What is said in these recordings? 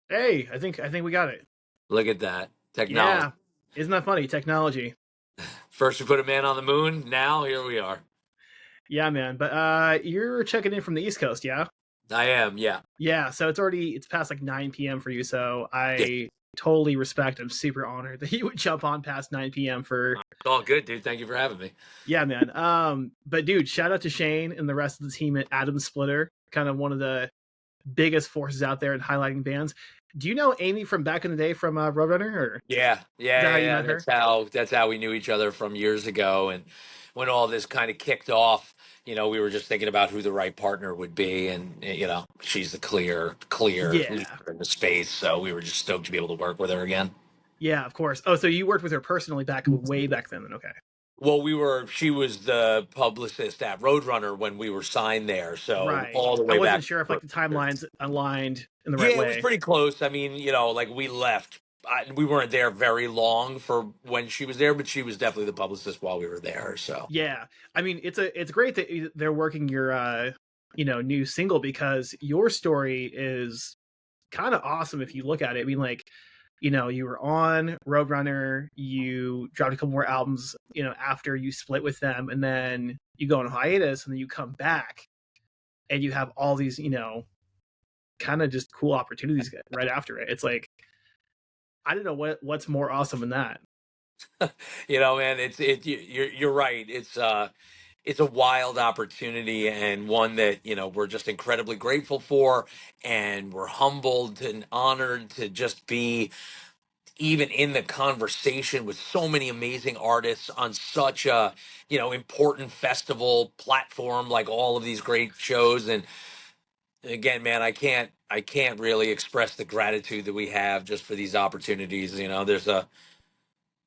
Hey, I think we got it. Look at that technology. Yeah. Isn't that funny? Technology. First we put a man on the moon. Now here we are. Yeah, man. But you're checking in from the East Coast, yeah? I am. Yeah. Yeah, so it's past like 9 p.m. for you, so Yeah. I totally respect. I'm super honored that you would jump on past 9 p.m. for It's all good, dude. Thank you for having me. yeah, man. But dude, shout out to Shane and the rest of the team at Adam Splitter, kind of one of the biggest forces out there in highlighting bands. Do you know Amy from back in the day from Roadrunner, or is Yeah. Yeah. that how Yeah. you Yeah. met her? That's how we knew each other from years ago. And when all this kind of kicked off, we were just thinking about who the right partner would be, and she's the clear leader Yeah. in the space. So we were just stoked to be able to work with her again. Yeah, of course. Oh, so you worked with her personally back way back then. Okay. Well, she was the publicist at Roadrunner when we were signed there. So Right. all the I way wasn't back. sure if like the timelines aligned in the right Yeah, it was way. pretty close. I mean, like we left. We weren't there very long for when she was there, but she was definitely the publicist while we were there. So Yeah. I mean, it's great that they're working your new single because your story is kind of awesome if you look at it. I mean, like, you were on Roadrunner, you dropped a couple more albums, after you split with them, and then you go on hiatus, and then you come back, and you have all these, kind of just cool opportunities right after it. It's like I don't know what's more awesome than that. man, you're right. It's a wild opportunity and one that we're just incredibly grateful for, and we're humbled and honored to just be even in the conversation with so many amazing artists on such a important festival platform like all of these great shows. And again, man, I can't really express the gratitude that we have just for these opportunities.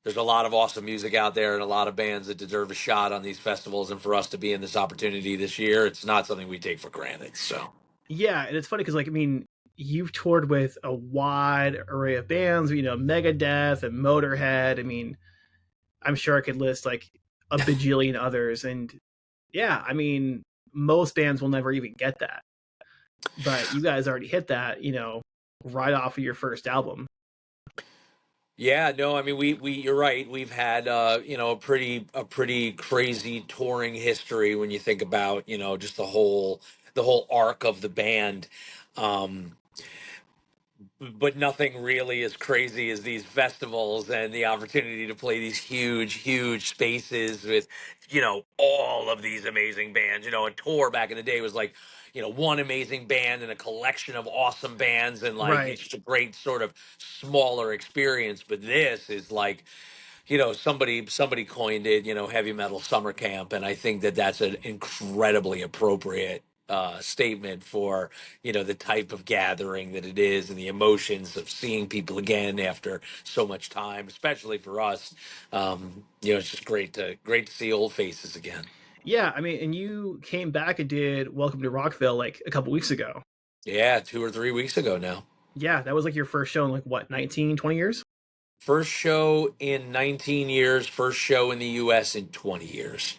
There's a lot of awesome music out there and a lot of bands that deserve a shot on these festivals, and for us to be in this opportunity this year, it's not something we take for granted. So Yeah, and it's funny because, like, I mean, you've toured with a wide array of bands, Megadeth and Motorhead. I mean, I'm sure I could list like a bajillion others, and yeah, I mean, most bands will never even get that, but you guys already hit that, right off of your first album. yeah, no, I mean you're right. We've had a pretty crazy touring history when you think about, just the whole arc of the band. Um but nothing really as crazy as these festivals and the opportunity to play these huge spaces with all of these amazing bands. A tour back in the day was like one amazing band and a collection of awesome bands, and like Right. it's just a great sort of smaller experience. But this is like, somebody coined it, heavy metal summer camp, and I think that that's an incredibly appropriate statement for the type of gathering that it is, and the emotions of seeing people again after so much time, especially for us. It's just great to see old faces again. Yeah, I mean, and you came back and did Welcome to Rockville like a couple weeks ago. Yeah, 2 or 3 weeks ago now. Yeah, that was like your first show in like what, 19, 20 years? First show in 19 years. First show in the U.S. in 20 years.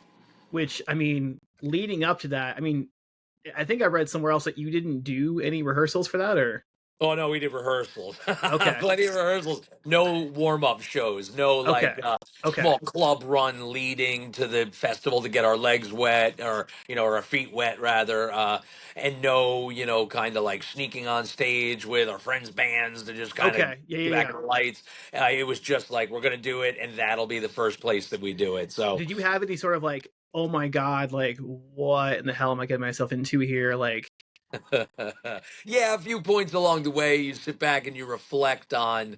Which, I mean, leading up to that, I mean, I think I read somewhere else that you didn't do any rehearsals for that, or Oh no, we did rehearsals. okay, Plenty of rehearsals. No warm-up shows. No like okay, okay, small club run leading to the festival to get our legs wet, or our feet wet rather. And no, kind of like sneaking on stage with our friends' bands to just kind of okay, yeah, yeah, back yeah. in the lights. It was just like, we're gonna do it, and that'll be the first place that we do it. So Did you have any sort of like, oh my god, like what in the hell am I getting myself into here? Like, yeah, a few points along the way, you sit back and you reflect on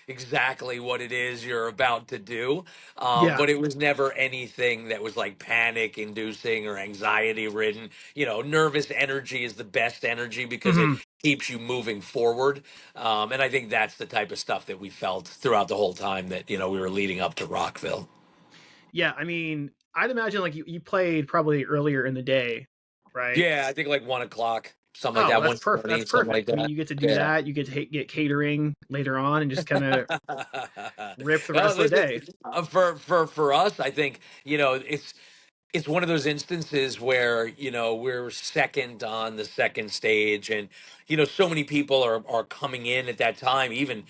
exactly what it is you're about to do. yeah, But it was never anything that was like panic inducing or anxiety ridden. Nervous energy is the best energy because it hmm, keeps you moving forward. And I think that's the type of stuff that we felt throughout the whole time that, we were leading up to Rockville. yeah. I mean, I'd imagine like you played probably earlier in the day, right? Yeah, I think like 1 o'clock, something like Oh, that, well, that's one perfect. That's twenty, something like perfect. I mean, that. you get to do Yeah. that. You get to get catering later on, and just kind of rip the Well, rest of the listen, day. for us, I think it's it's one of those instances where, we're second on the second stage, and so many people are coming in at that time. Even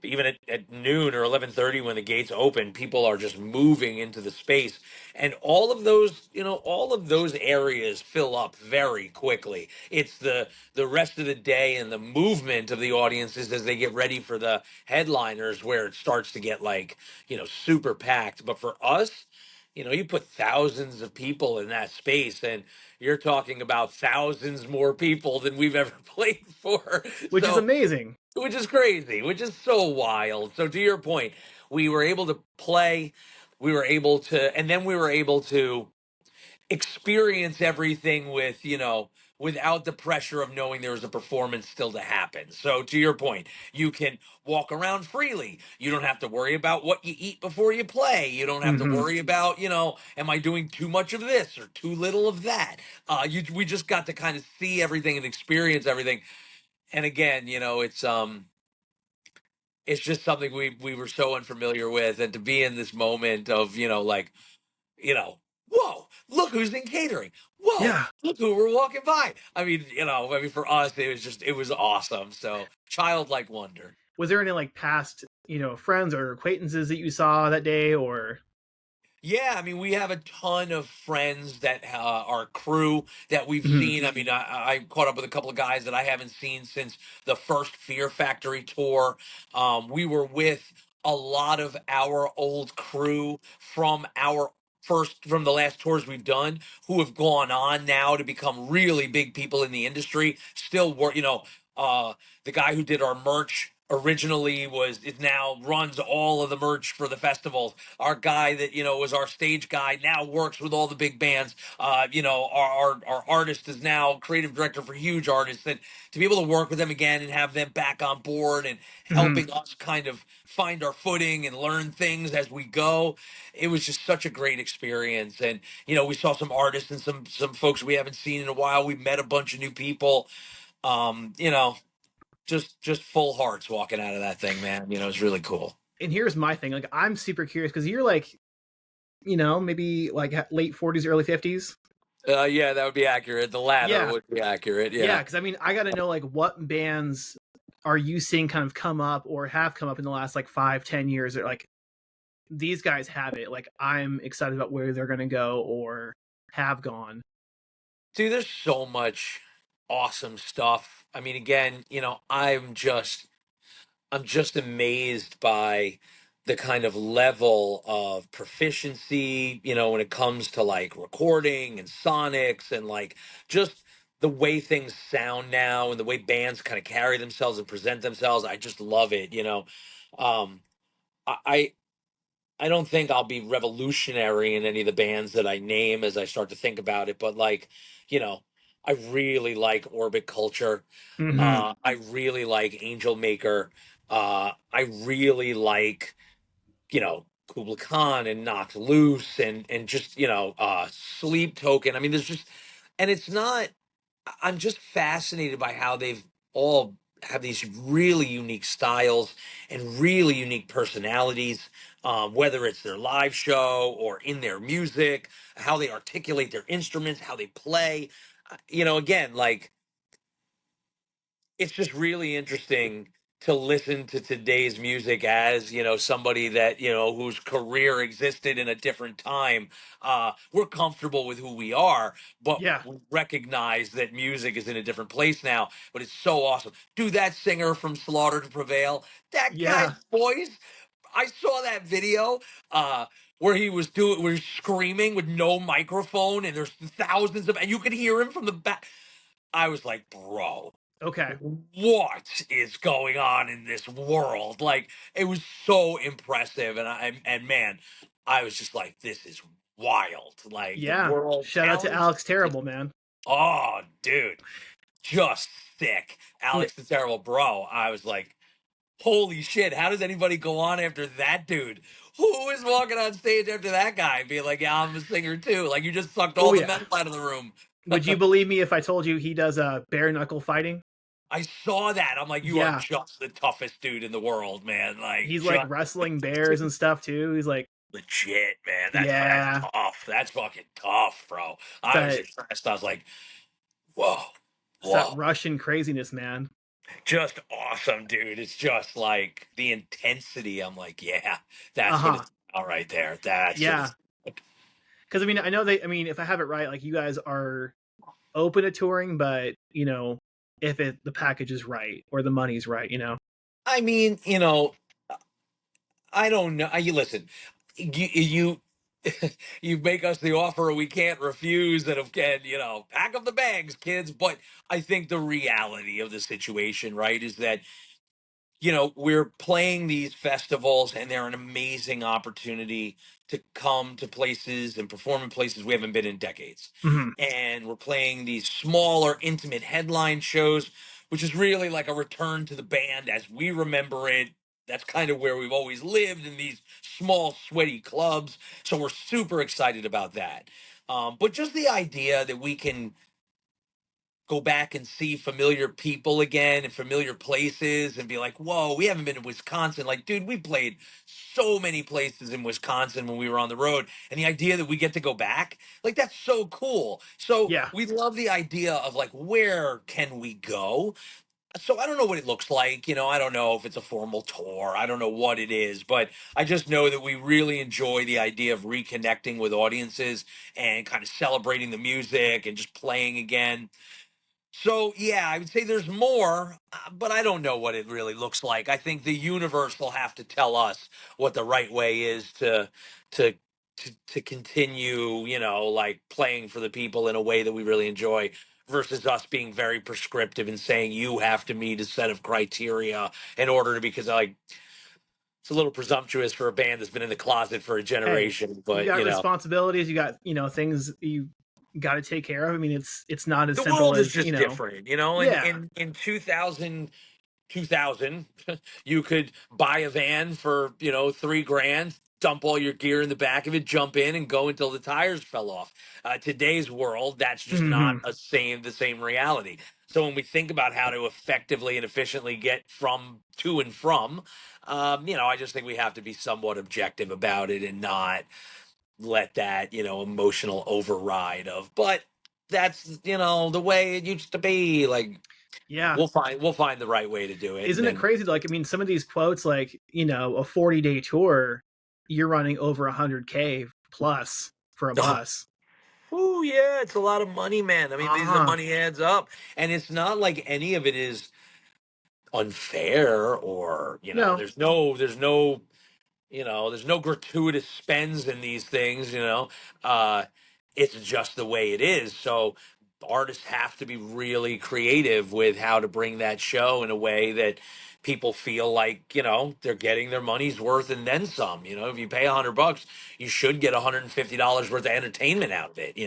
even at noon or 11:30 when the gates open, people are just moving into the space, and all of those areas fill up very quickly. It's the rest of the day and the movement of the audiences as they get ready for the headliners where it starts to get like super packed. But for us, you put thousands of people in that space, and you're talking about thousands more people than we've ever played for. which is So, amazing. which is crazy, which is so wild. So, to your point, we were able to play, and then we were able to experience everything with without the pressure of knowing there was a performance still to happen. So to your point, you can walk around freely. You don't have to worry about what you eat before you play. You don't have to Hmm. worry about am I doing too much of this or too little of that. We just got to kind of see everything and experience everything. And again, it's just something we were so unfamiliar with, and to be in this moment of like, you know, whoa, look who's in catering. Whoa, Yeah. look who we're walking by. I mean, for us, it was awesome. So childlike wonder. Was there any like past, friends or acquaintances that you saw that day, or? Yeah, I mean, we have a ton of friends that are crew that we've Mhm. seen. I mean, I caught up with a couple of guys that I haven't seen since the first Fear Factory tour. We were with a lot of our old crew from the last tours we've done, who have gone on now to become really big people in the industry. Still work, the guy who did our merch originally is now runs all of the merch for the festivals. Our guy that was our stage guy now works with all the big bands. Our artist is now creative director for huge artists, and to be able to work with them again and have them back on board and Mhm. helping us kind of find our footing and learn things as we go, it was just such a great experience. And we saw some artists and some folks we haven't seen in a while. We met a bunch of new people. um you know just full hearts walking out of that thing, man. It's really cool. And here's my thing, like I'm super curious because you're like, maybe like late 40s, early 50s. Yeah, that would be accurate. The latter Yeah. would be accurate. Yeah, Yeah. because I mean, I got to know like what bands are you seeing kind of come up or have come up in the last like 5, 10 years, or like these guys have it. Like I'm excited about where they're gonna go or have gone. Dude, there's so much awesome stuff. I mean, again, I'm just amazed by the kind of level of proficiency, when it comes to like recording and sonics and like just the way things sound now and the way bands kind of carry themselves and present themselves. I just love it. Um, I I don't think I'll be revolutionary in any of the bands that I name as I start to think about it, but like, you know, I really like Orbit Culture. Hmm. I really like Angel Maker. I really like, Kubla Khan and Knocked Loose and just, Sleep Token. I mean, there's just, and it's not, I'm just fascinated by how they've all have these really unique styles and really unique personalities, whether it's their live show or in their music, how they articulate their instruments, how they play. Again, like it's just really interesting to listen to today's music as somebody that whose career existed in a different time. We're comfortable with who we are, but Yeah. we recognize that music is in a different place now. But it's so awesome. Dude, that singer from Slaughter to Prevail, that guy's Yeah. voice, I saw that video uh where he's screaming with no microphone, and there's thousands of, and you could hear him from the back. I was like, bro, Okay. what is going on in this world? Like, it was so impressive, and man, I was just like, this is wild. Like the Yeah. world Shout out to talent. Alex Terrible, man. Oh, dude, just sick. Alex the Terrible, bro. I was like, holy shit, how does anybody go on after that dude? Who is walking on stage after that guy and being like, yeah, I'm a singer too? Like, you just sucked Oh all the yeah. metal out of the room. Would you believe me if I told you he does bare knuckle fighting? I saw that. I'm like, you are Yeah. just the toughest dude in the world, man. Like, He's like just wrestling bears and stuff too. He's like legit, man. That's Yeah, tough. That's fucking tough, bro. it's I was that impressed. I was like, whoa, it's that whoa. Russian craziness, man. Just awesome, dude. It's just like the intensity. I'm like, yeah, Uh that's what huh. it's all right there. That's what Yeah, it's. because I mean, I know they. I mean, if I have it right, like you guys are open to touring, but if the package is right or the money's right, I mean, I don't know. You listen, you you make us the offer we can't refuse, and again, pack up the bags, kids. But I think the reality of the situation, right, is that we're playing these festivals and they're an amazing opportunity to come to places and perform in places we haven't been in decades. hmm And we're playing these smaller, intimate headline shows, which is really like a return to the band as we remember it. That's kind of where we've always lived, in these small, sweaty clubs. So we're super excited about that. But just the idea that we can go back and see familiar people again and familiar places and be like, whoa, we haven't been to Wisconsin. Like, dude, we played so many places in Wisconsin when we were on the road. And the idea that we get to go back, like, that's so cool. So yeah, we love the idea of like, where can we go? So I don't know what it looks like. I don't know if it's a formal tour. I don't know what it is, but I just know that we really enjoy the idea of reconnecting with audiences and kind of celebrating the music and just playing again. So yeah, I would say there's more, but I don't know what it really looks like. I think the universe will have to tell us what the right way is to to continue, like playing for the people in a way that we really enjoy, versus us being very prescriptive and saying you have to meet a set of criteria in order to, because like it's a little presumptuous for a band that's been in the closet for a hey, generation, you but got responsibilities, you got things you got to take care of. I mean, it's not as the simple world is as just different, in yeah. in 2000, you could buy a van for 3 grand, dump all your gear in the back of it, jump in and go until the tires fell off. Today's world, that's just not hmm the same reality. So when we think about how to effectively and efficiently get from to and from, I just think we have to be somewhat objective about it and not let that emotional override of, but that's the way it used to be. Like, yeah. we'll find the right way to do it, and Isn't it then crazy? Like, I mean, some of these quotes, like a 40-day tour, you're running over 100K plus for a oh, bus. ooh, yeah, it's a lot of money, man. I mean, the Uh-huh. money adds up, and it's not like any of it is unfair, or No. there's no gratuitous spends in these things. uh it's just the way it is. So artists have to be really creative with how to bring that show in a way that people feel like they're getting their money's worth and then some. If you pay $100, you should get $150 worth of entertainment out of it.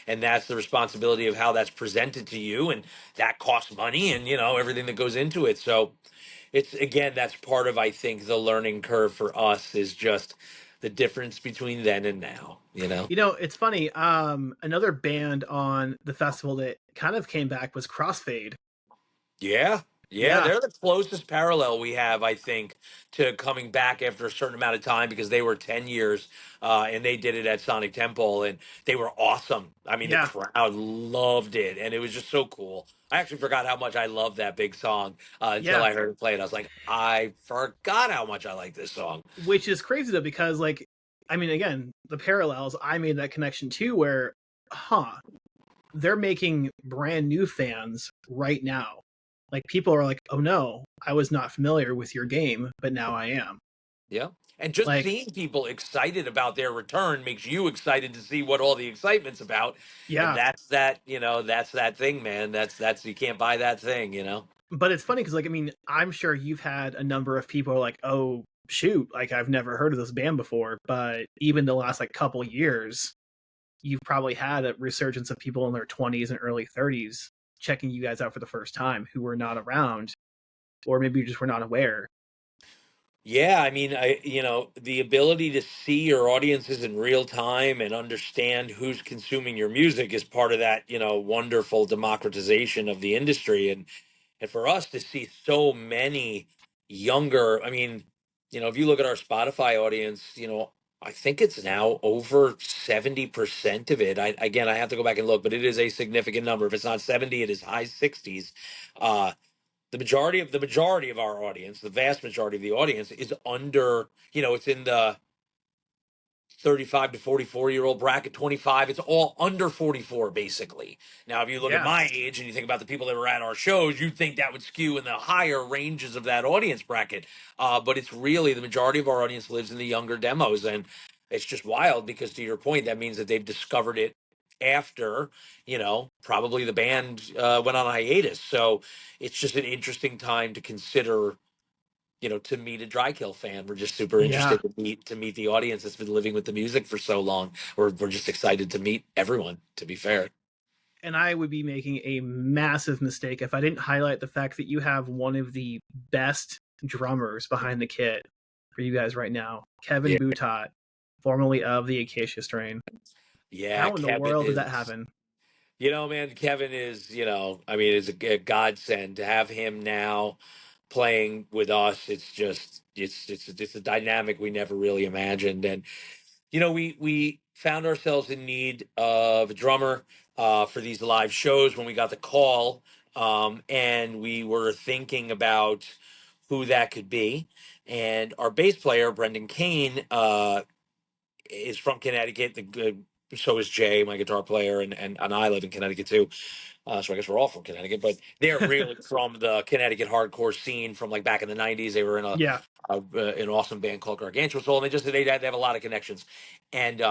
And that's the responsibility of how that's presented to you, and that costs money, and everything that goes into it. So it's, again, that's part of, I think, the learning curve for us, is just the difference between then and now. It's funny. Another band on the festival that kind of came back was Crossfade. Yeah. Yeah, Yeah. they're the closest parallel we have, I think, to coming back after a certain amount of time, because they were 10 years, and they did it at Sonic Temple, and they were awesome. I mean, the Yeah. crowd loved it, and it was just so cool. I actually forgot how much I love that big song, until Yeah. I heard it played. I was like, I forgot how much I like this song. Which is crazy though, because like, I mean, again, the parallels, I made that connection too, where, huh, they're making brand new fans right now. Like people are like, oh no, I was not familiar with your game, but now I am. Yeah. And just Like, seeing people excited about their return makes you excited to see what all the excitement's about. And yeah. that's that thing, man. That's you can't buy that thing. But it's funny because, like, I mean, I'm sure you've had a number of people like, oh shoot, like I've never heard of this band before. But even the last like couple years, you've probably had a resurgence of people in their 20s and early 30s checking you guys out for the first time who were not around, or maybe just were not aware. Yeah, I mean, the ability to see your audiences in real time and understand who's consuming your music is part of that, wonderful democratization of the industry. And for us to see so many younger, I mean, if you look at our Spotify audience, I think it's now over 70% of it. Again, I have to go back and look, but it is a significant number. If it's not 70, it is high 60s. Uh, the majority of our audience, the vast majority of the audience, is under. It's in the 35 to 44-year-old bracket, 25. It's all under 44, basically. Now, if you look at Yeah, my age and you think about the people that were at our shows, you'd think that would skew in the higher ranges of that audience bracket. But it's really the majority of our audience lives in the younger demos. And it's just wild because, to your point, that means that they've discovered it after, probably the band went on hiatus. So it's just an interesting time to consider, to meet a Dry Kill fan. We're just super yeah. interested to meet the audience that's been living with the music for so long. We're just excited to meet everyone, to be fair. And I would be making a massive mistake if I didn't highlight the fact that you have one of the best drummers behind the kit for you guys right now, Kevin Yeah. Boutot, formerly of the Acacia Strain. Yeah, How in the Kevin world did that is, happen? man, Kevin is, I mean, is a godsend to have him now playing with us. It's just, it's a dynamic we never really imagined. And we found ourselves in need of a drummer for these live shows when we got the call, and we were thinking about who that could be. And our bass player, Brendan Kane, is from Connecticut. So is Jay, my guitar player, and I live in Connecticut too. So I guess we're all from Connecticut, but they're really from the Connecticut hardcore scene from like back in the '90s. They were in Yeah, an awesome band called Gargantuan Soul, and they have a lot of connections. And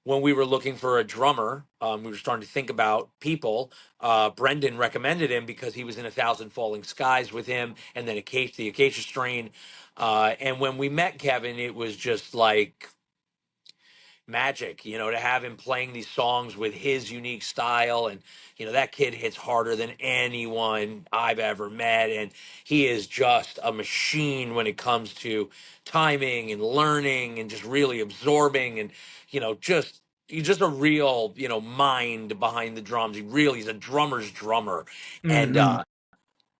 when we were looking for a drummer, we were starting to think about people. Brendan recommended him because he was in A Thousand Falling Skies with him, and then the Acacia Strain. And when we met Kevin, it was just like magic, to have him playing these songs with his unique style. And, that kid hits harder than anyone I've ever met. And he is just a machine when it comes to timing and learning and just really absorbing and, he's just a real, mind behind the drums. He's a drummer's drummer. And, hmm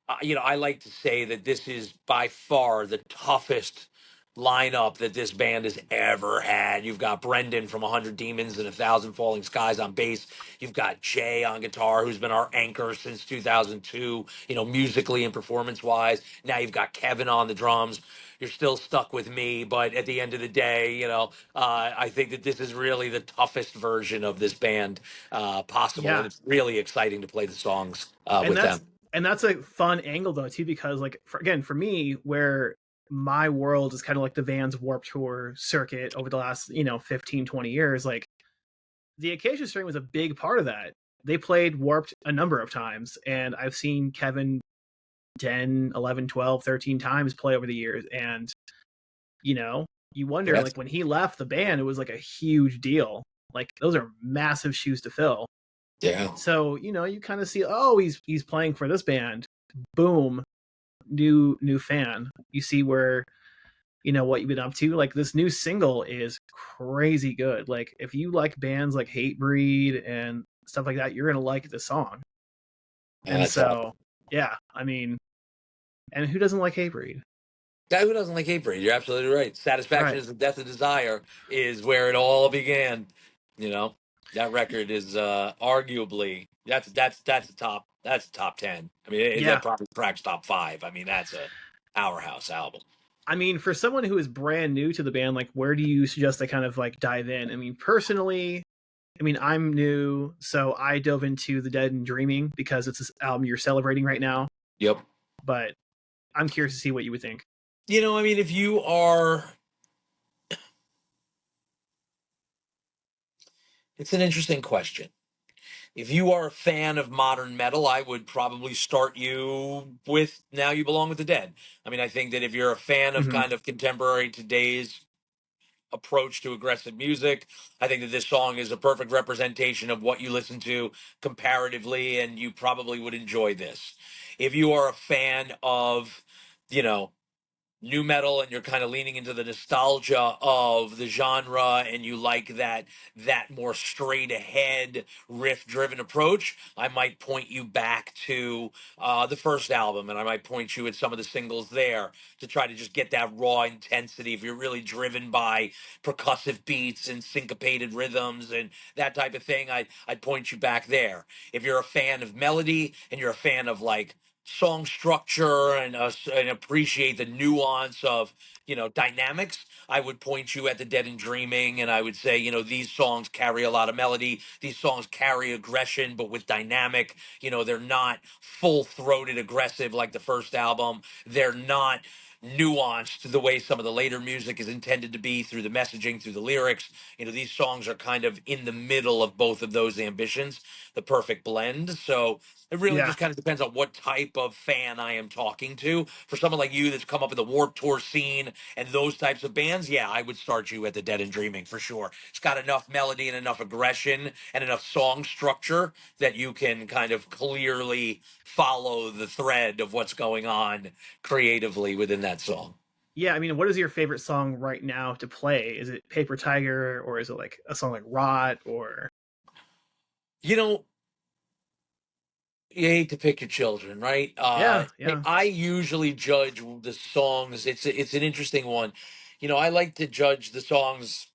I like to say that this is by far the toughest lineup that this band has ever had. You've got Brendan from 100 Demons and A Thousand Falling Skies on bass. You've got Jay on guitar, who's been our anchor since 2002, musically and performance wise. Now you've got Kevin on the drums. You're still stuck with me, but at the end of the day, I think that this is really the toughest version of this band possible, and yeah. it's really exciting to play the songs and with that's them. and that's a fun angle though too, because like for me, where my world is kind of like the Vans Warped Tour circuit over the last 15-20 years. Like the Acacia String was a big part of that. They played Warped a number of times, and I've seen Kevin 10, 11, 12, 13 times play over the years. And you know you wonder, Yes. like, when he left the band, it was like a huge deal. Like, those are massive shoes to fill. Yeah. So you kind of see, oh, he's playing for this band. Boom, new fan. You see where what you've been up to. Like, this new single is crazy good. Like, if you like bands like Hatebreed and stuff like that, you're gonna like the song. And That's awesome. so, yeah, I mean, and who doesn't like Hatebreed? Guy who doesn't like Hatebreed, you're absolutely right. Satisfaction Right. is the death of desire is where it all began. You know, that record is arguably that's a top 10. I mean, that Yeah. probably cracks top five. I mean, that's a powerhouse album. I mean, for someone who is brand new to the band, like, where do you suggest I kind of like dive in? I mean, personally, I mean, I'm new, so I dove into The Dead and Dreaming because it's this album you're celebrating right now. Yep. But I'm curious to see what you would think. I mean, if you are, it's an interesting question. If you are a fan of modern metal, I would probably start you with Now You Belong with the Dead. I mean, I think that if you're a fan of hmm kind of contemporary today's approach to aggressive music, I think that this song is a perfect representation of what you listen to comparatively, and you probably would enjoy this. If you are a fan of, you know, new metal and you're kind of leaning into the nostalgia of the genre and you like that more straight ahead riff driven approach, I might point you back to the first album, and I might point you at some of the singles there to try to just get that raw intensity. If you're really driven by percussive beats and syncopated rhythms and that type of thing, I'd point you back there. If you're a fan of melody and you're a fan of like song structure and appreciate the nuance of dynamics, I would point you at the Dead and Dreaming, and I would say these songs carry a lot of melody, these songs carry aggression but with dynamic. They're not full-throated aggressive like the first album, they're not nuanced the way some of the later music is intended to be through the messaging, through the lyrics. These songs are kind of in the middle of both of those ambitions, the perfect blend. So it really Yeah. just kind of depends on what type of fan I am talking to. For someone like you that's come up in the Warped Tour scene and those types of bands, yeah, I would start you at the Dead and Dreaming for sure. It's got enough melody and enough aggression and enough song structure that you can kind of clearly follow the thread of what's going on creatively within that song. Yeah, I mean, what is your favorite song right now to play? Is it Paper Tiger, or is it like a song like Rot, or You know, you hate to pick your children, right? yeah, yeah. I usually judge the songs. It's an interesting one. I like to judge the songs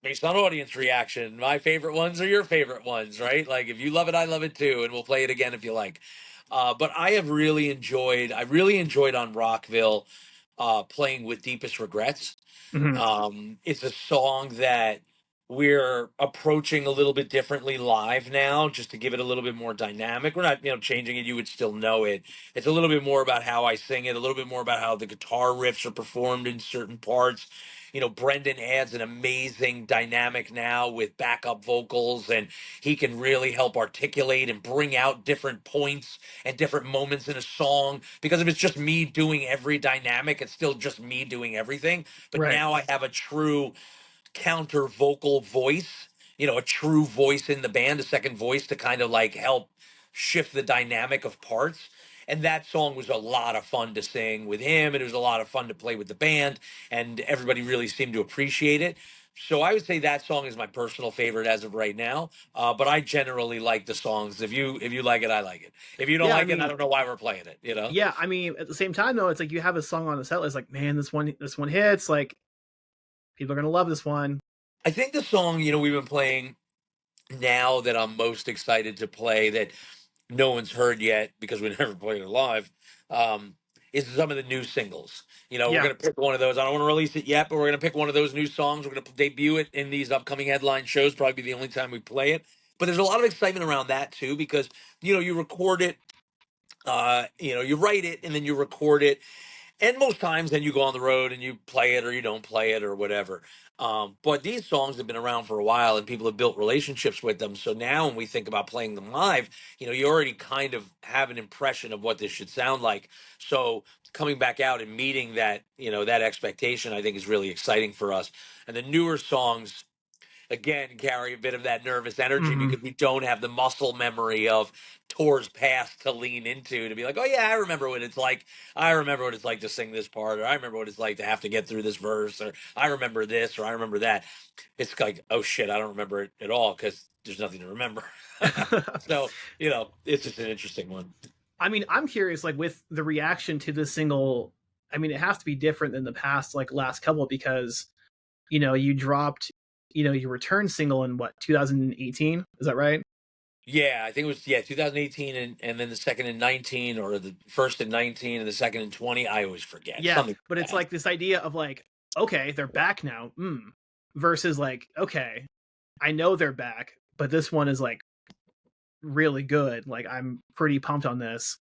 based on audience reaction. My favorite ones are your favorite ones, right? Like if you love it, I love it too, and we'll play it again if you like. But I really enjoyed on Rockville playing with Deepest Regrets. Hmm. It's a song that we're approaching a little bit differently live now, just to give it a little bit more dynamic. We're not, changing it. You would still know it. It's a little bit more about how I sing it, a little bit more about how the guitar riffs are performed in certain parts. Brendan adds an amazing dynamic now with backup vocals, and he can really help articulate and bring out different points and different moments in a song. Because if it's just me doing every dynamic, it's still just me doing everything. But Right. now I have a true counter vocal voice, a true voice in the band, a second voice to kind of like help shift the dynamic of parts. And that song was a lot of fun to sing with him, and it was a lot of fun to play with the band, and everybody really seemed to appreciate it. So I would say that song is my personal favorite as of right now. But I generally like the songs. If you like it, I like it. If you don't Yeah, I like it, I mean, don't know why we're playing it. yeah, I mean, at the same time though, it's like you have a song on the set list, like, man, this one hits, like people are gonna love this one. I think the song we've been playing now that I'm most excited to play, that no one's heard yet because we never played it live, um, is some of the new singles. We're Yeah. going to pick one of those. I don't want to release it yet, but we're going to pick one of those new songs. We're going to debut it in these upcoming headline shows, probably be the only time we play it. But there's a lot of excitement around that too, because, you record it, you write it and then you record it, and most times then you go on the road and you play it or you don't play it or whatever. But these songs have been around for a while and people have built relationships with them. So now when we think about playing them live, you already kind of have an impression of what this should sound like. So coming back out and meeting that expectation, I think is really exciting for us. And the newer songs, again, carry a bit of that nervous energy Hmm. because we don't have the muscle memory of tours past to lean into to be like, oh yeah, I remember what it's like. I remember what it's like to sing this part, or I remember what it's like to have to get through this verse, or I remember this, or I remember that. It's like, oh shit, I don't remember it at all because there's nothing to remember. So, it's just an interesting one. I mean, I'm curious, like with the reaction to this single. I mean, it has to be different than the past, like last couple, because you dropped, your return single in what 2018? Is that right? Yeah, I think it was 2018 and then the second in 19, or the first in 19 and the second in 20. I always forget Yeah, something but like it's that. like this idea of like, okay, they're back now, versus like, okay, I know they're back, but this one is like really good. Like, I'm pretty pumped on this.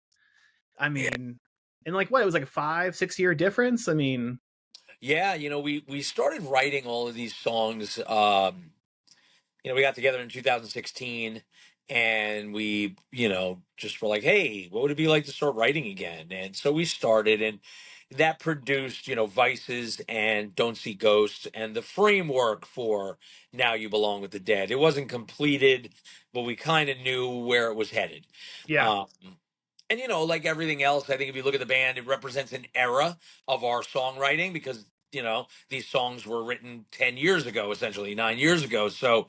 I mean, and like, what, it was like a 5-6 year difference. I mean, Yeah, we started writing all of these songs. We got together in 2016, and we, just were like, hey, what would it be like to start writing again? And so we started, and that produced, Vices and Don't See Ghosts and the framework for Now You Belong with the Dead. It wasn't completed, but we kind of knew where it was headed. yeah. Um, And like everything else, I think if you look at the band, it represents an era of our songwriting because these songs were written 10 years ago, essentially 9 years ago. So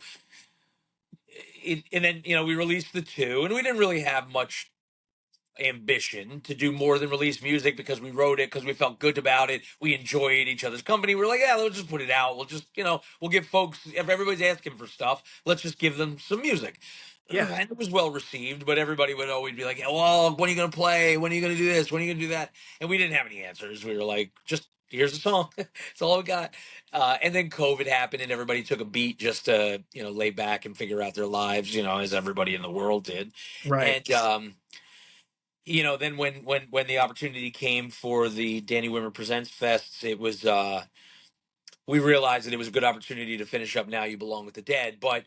and then we released the two, and we didn't really have much ambition to do more than release music because we wrote it because we felt good about it. We enjoyed each other's company. We are like, yeah, let's just put it out. We'll just, we'll give folks, if everybody's asking for stuff, let's just give them some music. Yeah, And it was well received, but everybody would always be like, well, when are you going to play? When are you going to do this? When are you going to do that? And we didn't have any answers. We were like, just here's a song. That's all we got. And then COVID happened and everybody took a beat just to, lay back and figure out their lives, as everybody in the world did. right. And, then when the opportunity came for the Danny Wimmer Presents Fest, it was we realized that it was a good opportunity to finish up Now You Belong with the Dead. But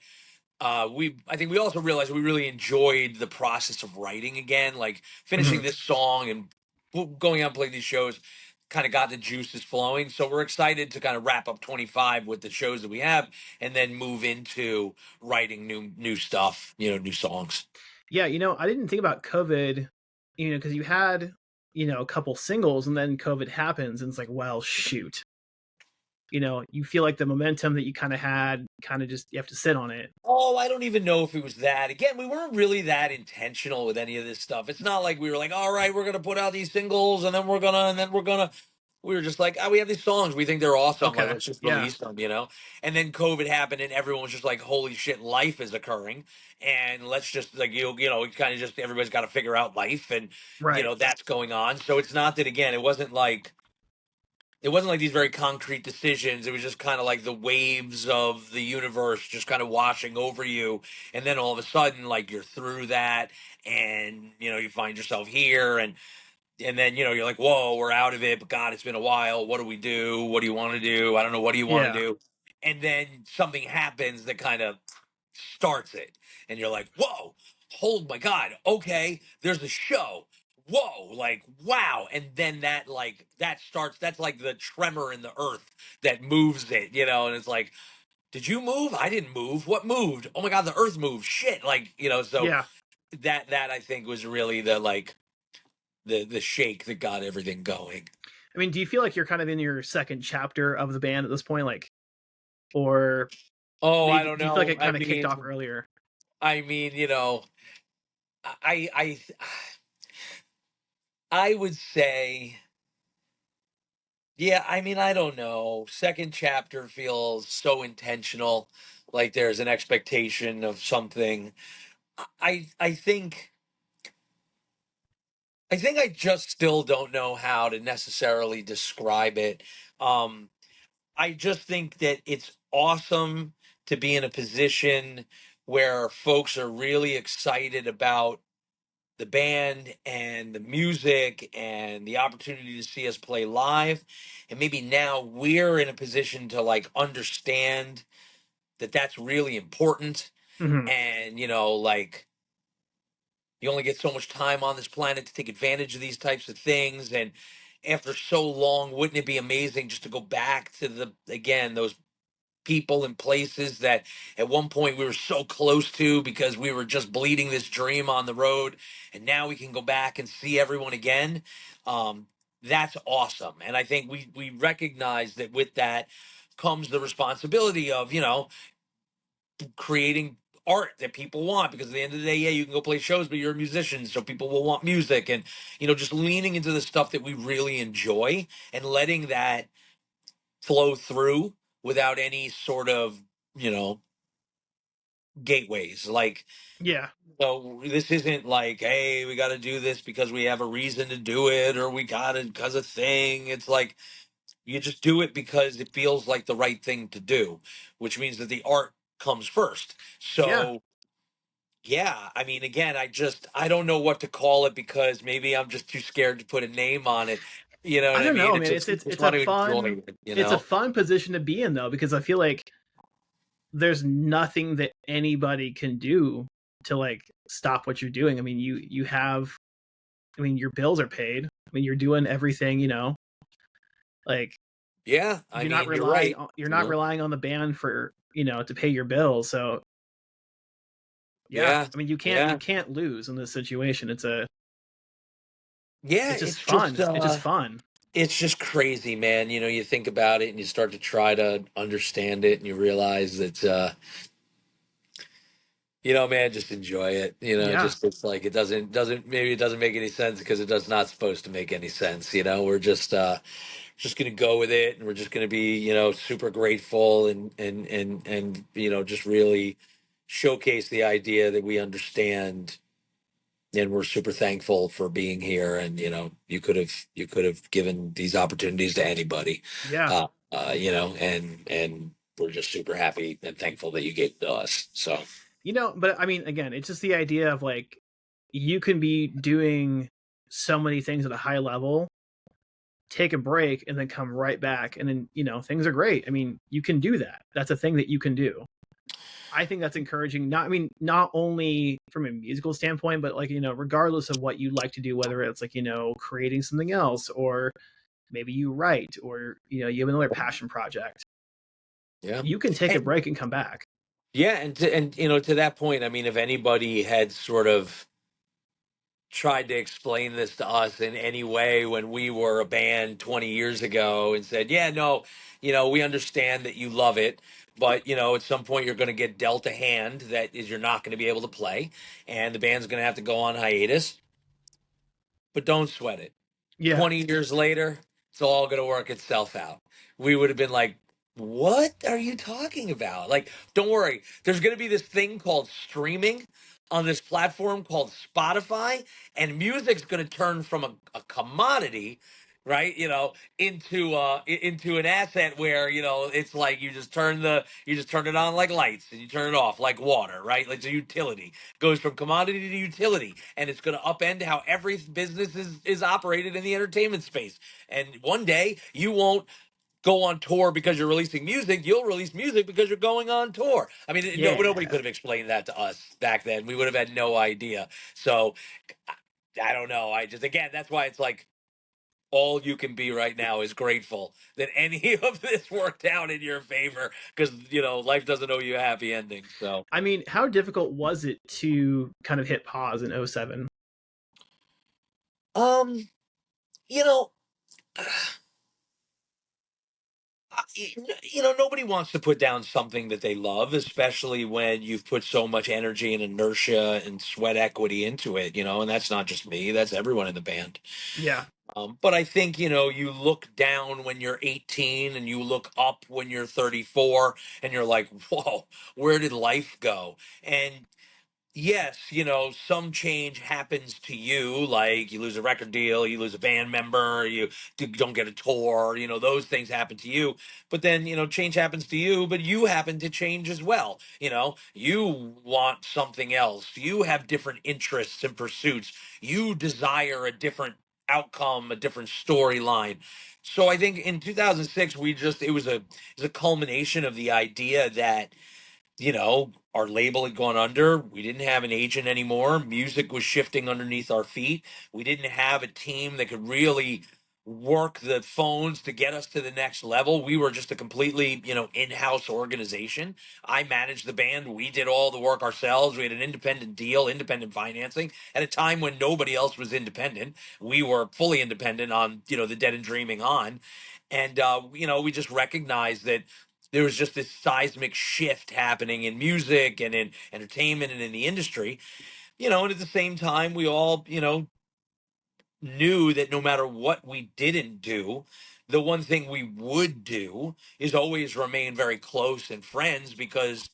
I think we also realized we really enjoyed the process of writing again, like finishing Mhm. this song and going out and playing these shows kind of got the juices flowing. So we're excited to kind of wrap up 25 with the shows that we have and then move into writing new stuff, new songs. Yeah, I didn't think about COVID, because you had, a couple singles and then COVID happens and it's like, well, shoot. You feel like the momentum that you kind of had, kind of just you have to sit on it. Oh, I don't even know if it was that. Again, we weren't really that intentional with any of this stuff. It's not like we were like, all right, we're gonna put out these singles and then we're gonna. We were just like, oh, we have these songs. We think they're awesome. Like, Okay. let's just Yeah. release them. And then COVID happened and everyone was just like, holy shit, life is occurring. And let's just like, kind of just everybody's got to figure out life and, Right. that's going on. So it's not that, again, it wasn't like these very concrete decisions. It was just kind of like the waves of the universe just kind of washing over you. And then all of a sudden, like you're through that and, you find yourself here and then, you're like, whoa, we're out of it. But God, it's been a while. What do we do? What do you want to do? I don't know. What do you want to Yeah. do? And then something happens that kind of starts it and you're like, whoa, hold my God, okay, there's a show, whoa, like wow. And then that starts, that's like the tremor in the earth that moves it. And it's like, did you move? I didn't move. What moved? Oh my God, the earth moved. Shit. Like, so Yeah. that I think was really the like the shake that got everything going. I mean, do you feel like you're kind of in your second chapter of the band at this point, like, or Oh, I maybe don't do you feel like know. it kind of kicked off earlier? I mean, I I would say, yeah, I mean, I don't know. Second chapter feels so intentional, like there's an expectation of something. I think I just still don't know how to necessarily describe it. Um, I just think that it's awesome to be in a position where folks are really excited about the band and the music and the opportunity to see us play live. And maybe now we're in a position to like understand that that's really important. Hmm. And, like you only get so much time on this planet to take advantage of these types of things. And after so long, wouldn't it be amazing just to go back to again, those people and places that at one point we were so close to because we were just bleeding this dream on the road, and now we can go back and see everyone again. um, that's awesome, and I think we recognize that with that comes the responsibility of creating art that people want, because at the end of the day, yeah, you can go play shows but you're a musician, so people will want music, and just leaning into the stuff that we really enjoy and letting that flow through without any sort of you know gateways. Like, Yeah. so this isn't like, hey, we got to do this because we have a reason to do it, or we got it because of thing. It's like you just do it because it feels like the right thing to do, which means that the art comes first. Yeah. So yeah, I mean, again, I don't know what to call it because maybe I'm just too scared to put a name on it. You know what I I don't mean? know, It's man. just, It's it's just it's a want to enjoy fun it. it's a fun position to be in though, because I feel like there's nothing that anybody can do to like stop what you're doing. I mean, you have, I mean, your bills are paid. I mean, you're doing everything, like Yeah, I mean, you're right. you're You not know? relying on the band for, to pay your bills. So, yeah. Yeah, I mean, you yeah. can't lose in this situation. It's a Yeah, It's just fun. It's just fun. it's just crazy, man. You know, you think about it and you start to try to understand it and you realize that you know, man, just enjoy it. You know, Yeah. just it's like it doesn't maybe it doesn't make any sense because it does not supposed to make any sense. You know, we're just gonna go with it and we're just gonna be, you know, super grateful and you know, just really showcase the idea that we understand and we're super thankful for being here. And you know, you could have given these opportunities to anybody, Yeah. you know, and we're just super happy and thankful that you gave it to us. So But I mean, again, it's just the idea of like you can be doing so many things at a high level, take a break, and then come right back, and then things are great. I mean, you can do that. That's a thing that you can do. I think that's encouraging. Not only from a musical standpoint, but like regardless of what you like to do, whether it's like creating something else, or maybe you write, or you have another passion project. yeah, You can take a and break and come back. yeah, and you know, to that point, I mean, if anybody had sort of tried to explain this to us in any way when we were a band 20 years ago and said, yeah, no, you know, we understand that you love it, but, you know, at some point you're going to get dealt a hand that is you're not going to be able to play and the band's going to have to go on hiatus, but don't sweat it. Yeah, 20 years later, it's all going to work itself out. We would have been like, what are you talking about? Like, don't worry. There's going to be this thing called streaming on this platform called Spotify, and music's going to turn from a commodity, right? You know, into an asset where, you know, it's like you just turn it on like lights and you turn it off like water, right? Like it's a utility. Goes from commodity to utility, and it's going to upend how every business is operated in the entertainment space. And one day you won't go on tour because you're releasing music. You'll release music because you're going on tour. I mean, nobody yeah. could have explained that to us back then. We would have had no idea. So I don't know. I just, again, that's why it's like all you can be right now is grateful that any of this worked out in your favor, because you know life doesn't owe you a happy ending. So I mean, how difficult was it to kind of hit pause in '07? um you know, you know, nobody wants to put down something that they love, especially when you've put so much energy and inertia and sweat equity into it, you know, and that's not just me, that's everyone in the band. Yeah. But I think, you know, you look down when you're 18 and you look up when you're 34 and you're like, whoa, where did life go? And yes, you know, some change happens to you, like you lose a record deal, you lose a band member, don't get a tour, you know, those things happen to you. But then, you know, change happens to you, but you happen to change as well. You know, you want something else, you have different interests and pursuits, you desire a different outcome, a different storyline. So I think in 2006, it was a culmination of the idea that, you know, our label had gone under. We didn't have an agent anymore. Music was shifting underneath our feet. We didn't have a team that could really work the phones to get us to the next level. We were just a completely, you know, in-house organization. I managed the band. We did all the work ourselves. We had an independent deal, independent financing at a time when nobody else was independent. We were fully independent on, you know, the Dead and Dreaming on. And, you know, we just recognized that there was just this seismic shift happening in music and in entertainment and in the industry, you know, and at the same time, we all, you know, knew that no matter what we didn't do, the one thing we would do is always remain very close and friends because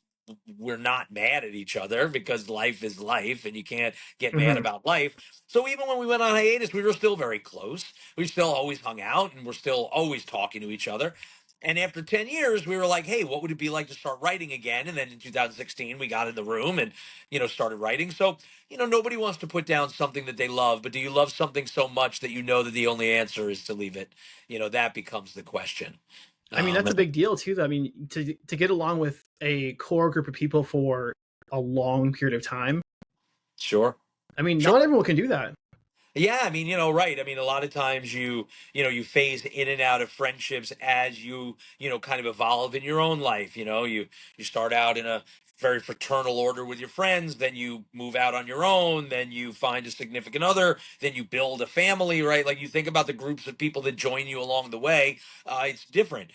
we're not mad at each other because life is life and you can't get mad Hmm. about life. So even when we went on hiatus, we were still very close. We still always hung out and we're still always talking to each other. And after 10 years, we were like, hey, what would it be like to start writing again? And then in 2016, we got in the room and, you know, started writing. So, you know, nobody wants to put down something that they love, but do you love something so much that you know that the only answer is to leave it? You know, that becomes the question. I mean, that's a And big deal too. Though. I mean, to get along with a core group of people for a long period of time. sure. I mean, not Sure. everyone can do that. Yeah, I mean, you know, right. I mean, a lot of times you know, you phase in and out of friendships as you know, kind of evolve in your own life. You know, you start out in a very fraternal order with your friends, then you move out on your own, then you find a significant other, then you build a family, right? Like you think about the groups of people that join you along the way, it's different.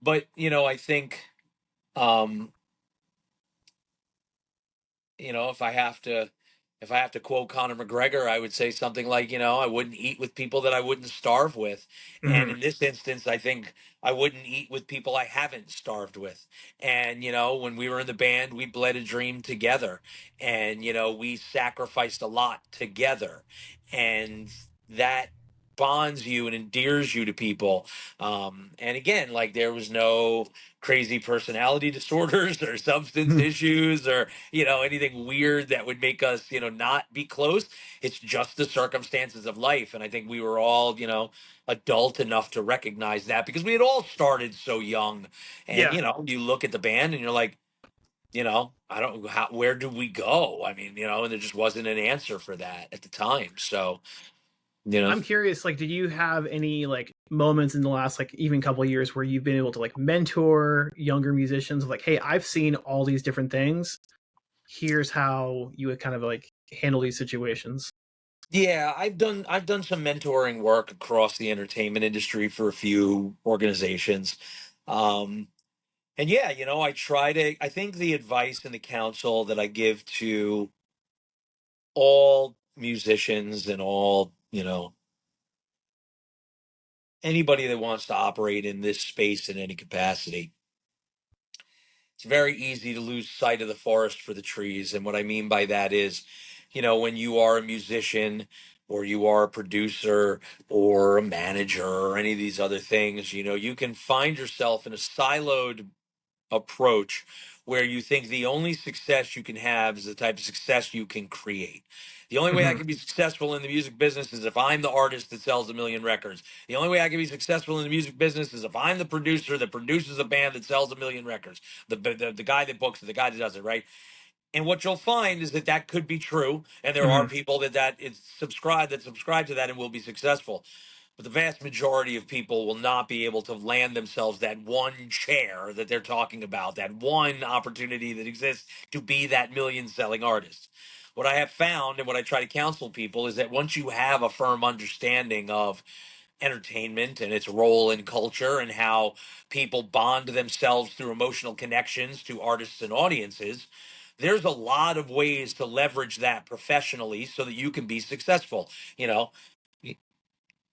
But I think, um, if I have to quote Conor McGregor, I would say something like, I wouldn't eat with people that I wouldn't starve with. And Hmm. in this instance, I think I wouldn't eat with people I haven't starved with. And when we were in the band, we bled a dream together, and we sacrificed a lot together, and that bonds you and endears you to people. And again, like, there was no crazy personality disorders or substance issues or anything weird that would make us not be close. It's just the circumstances of life, and I think we were all adult enough to recognize that, because we had all started so young. And Yeah, you look at the band and you're like, I don't, where do we go? I mean, and there just wasn't an answer for that at the time. So you know I'm curious. Like, did you have any like moments in the last like even couple of years where you've been able to like mentor younger musicians? Like, hey, I've seen all these different things. Here's how you would kind of like handle these situations. Yeah, I've done some mentoring work across the entertainment industry for a few organizations. Um, and yeah, I think the advice and the counsel that I give to all musicians and all, anybody that wants to operate in this space in any capacity, it's very easy to lose sight of the forest for the trees. And what I mean by that is, when you are a musician or you are a producer or a manager or any of these other things, you can find yourself in a siloed approach where you think the only success you can have is the type of success you can create. The only way I Hmm. can be successful in the music business is if I'm the artist that sells a million records. The only way I can be successful in the music business is if I'm the producer that produces a band that sells a million records. The guy that books it, the guy that does it, right? And what you'll find is that that could be true, and there are Hmm. people that is subscribe to that and will be successful. But the vast majority of people will not be able to land themselves that one chair that they're talking about, that one opportunity that exists to be that million selling artist. What I have found and what I try to counsel people is that once you have a firm understanding of entertainment and its role in culture and how people bond themselves through emotional connections to artists and audiences, there's a lot of ways to leverage that professionally so that you can be successful. You know,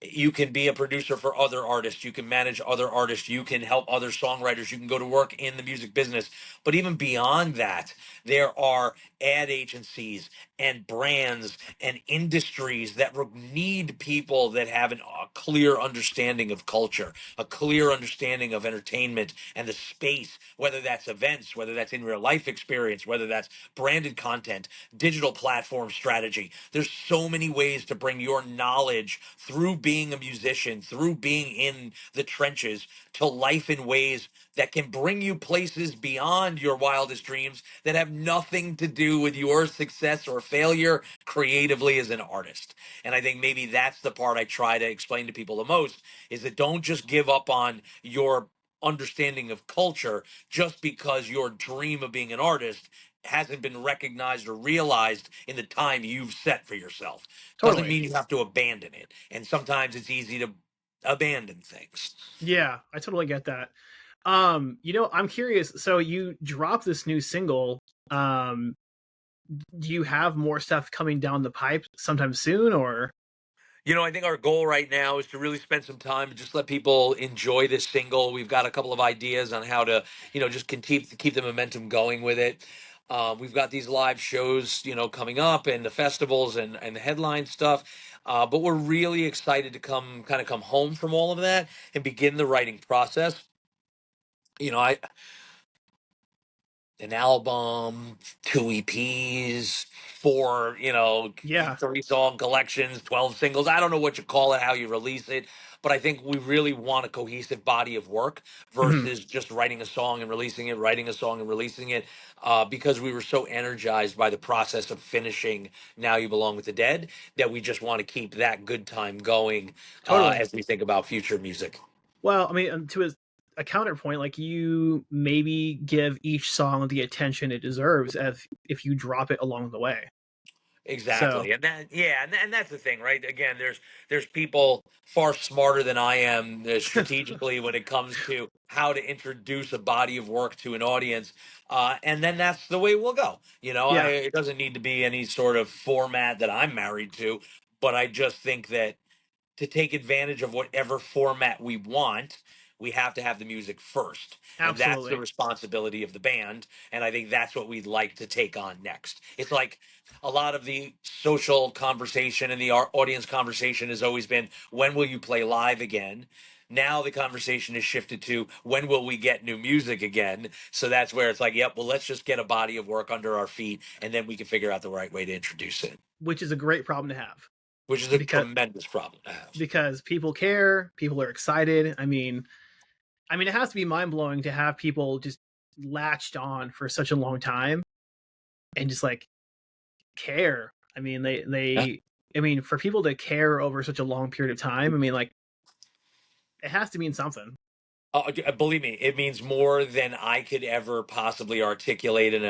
you can be a producer for other artists, you can manage other artists, you can help other songwriters, you can go to work in the music business. But even beyond that, there are ad agencies and brands and industries that need people that have a clear understanding of culture, a clear understanding of entertainment and the space, whether that's events, whether that's in real life experience, whether that's branded content, digital platform strategy. There's so many ways to bring your knowledge through being a musician, through being in the trenches, to life in ways that can bring you places beyond your wildest dreams that have nothing to do with your success or failure creatively as an artist. And I think maybe that's the part I try to explain to people the most, is that don't just give up on your understanding of culture just because your dream of being an artist hasn't been recognized or realized in the time you've set for yourself. Doesn't Totally. mean you have to abandon it. And sometimes it's easy to abandon things. Yeah, I totally get that. I'm curious. So you dropped this new single. Um, do you have more stuff coming down the pipe sometime soon, or? I think our goal right now is to really spend some time and just let people enjoy this single. We've got a couple of ideas on how to, just can keep the momentum going with it. We've got these live shows, coming up, and the festivals and the headline stuff. But we're really excited to come home from all of that and begin the writing process. I an album, two EPs, four, Yeah. 30-song collections, 12 singles. I don't know what you call it, how you release it, but I think we really want a cohesive body of work Mhm. versus just writing a song and releasing it, writing a song and releasing it, because we were so energized by the process of finishing Now You Belong with the Dead that we just want to keep that good time going Totally. as we think about future music. Well, I mean, to a counterpoint, like you maybe give each song the attention it deserves if you drop it along the way. So Exactly. And that, yeah, and that's the thing, right? Again, there's people far smarter than I am strategically when it comes to how to introduce a body of work to an audience. And then that's the way we'll go. yeah, It doesn't need to be any sort of format that I'm married to, but I just think that to take advantage of whatever format we want, we have to have the music first. And that's the absolutely. responsibility of the band. And I think that's what we'd like to take on next. It's like a lot of the social conversation and the audience conversation has always been, when will you play live again? Now the conversation has shifted to, when will we get new music again? So that's where it's like, yep, well, let's just get a body of work under our feet and then we can figure out the right way to introduce it, Which is a great problem to have which is a because tremendous problem to have. people care, people are excited. I mean, it has to be mind blowing to have people just latched on for such a long time and just like care. I mean, I mean, for people to care over such a long period of time, I mean, like it has to mean something. Believe me, it means more than I could ever possibly articulate in